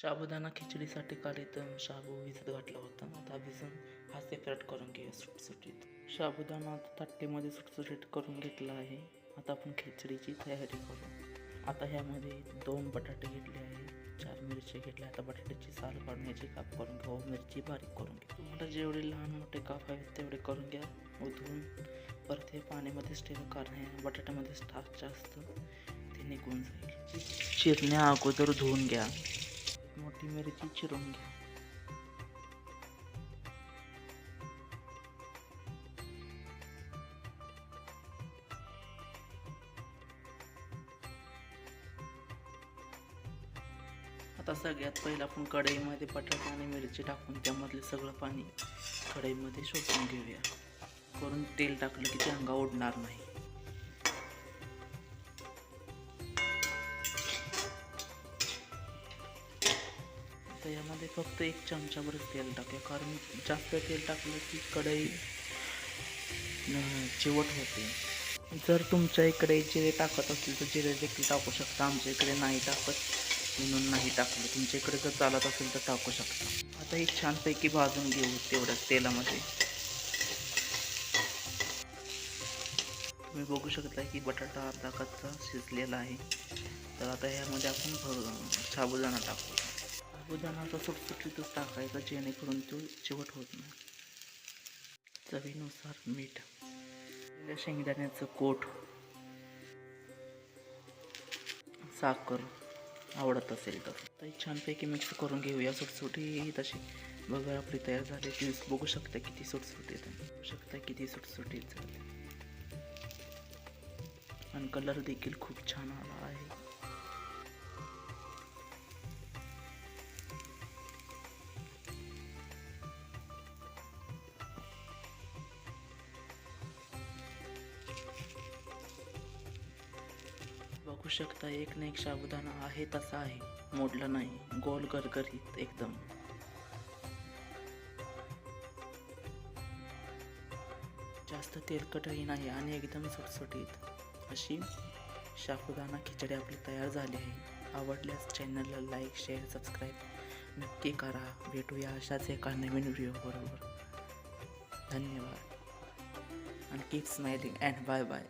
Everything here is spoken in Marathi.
साबुदाणा खिचडीसाठी काल इथं शाबू भिजत घातला होता. आता भिजून हा सेपरेट करून घेऊया सुटसुटीत. साबुदाणा आता ताटलीमध्ये सुटसुटीत करून घेतला आहे. आता आपण खिचडीची तयारी करू. आता ह्यामध्ये 2 बटाटे घेतले आहे, 4 मिरची घेतल्या. आता बटाट्याची साल काढून याची काप करून घेऊ, मिरची बारीक करून घेऊ. तुम्हाला जेवढे लहान मोठे काप आहेत तेवढे करून घ्या. धुवून परत हे पाण्यामध्येच ठेवा, कारण हे बटाट्यामध्ये स्टार्च असतं ते निघून जाईल. चिरण्या अगोदर धुवून घ्या. मोठी मिरची चिरून घ्या. आता सगळ्यात पहिलं आपण कढईमध्ये बटाटा आणि मिरची टाकून त्यामधले सगळं पाणी कढईमध्ये शोषून घेऊया. करून तेल टाकलं की ते अंगा उडणार नाही. तर यामध्ये फक्त 1 चमचाभरच तेल टाकूया, कारण जास्त तेल टाकलं की कढई चिवट होते. जर तुमच्या इकडे जिरे टाकत असतील तर जिरे देखील टाकू शकता. आमच्या इकडे नाही टाकत म्हणून नाही टाकलं. तुमच्या इकडे जर चालत असेल तर टाकू शकता. आता हे छानपैकी भाजून घेऊ तेवढ्याच तेलामध्ये. तुम्ही बघू शकता की बटाटा अर्धा कच्चा शिजलेला आहे. तर आता ह्यामध्ये आपण साबुदाणा टाकू. साबुदाणा असा सुटसुटीतच टाकायचा जेणेकरून तो चिवट होत नाही. चवीनुसार मीठ, शेंगदाण्याचं कोट, साखर आवडत असेल तर. तर छानपैकी मिक्स करून घेऊया. सुटसुटी तशी बघा आपली तयार झाली. ती बघू शकता किती सुटसुटीत आहे, बघू शकता किती सुटसुटीत झाली. आणि कलर देखील खूप छान आला आहे. बघू शकता एक ना एक साबुदाणा आहे तसा आहे, मोडला नाही, गोल गरगरीत एकदम. जास्त तेलकटही नाही आणि एकदम सुटसुटीत अशी साबुदाणा खिचडी आपली तयार झाली आहे. आवडल्यास चॅनलला लाईक, शेअर, सबस्क्राईब नक्की करा. भेटूया अशाच एका नवीन व्हिडिओ बरोबर. धन्यवाद आणि keep smiling and bye bye.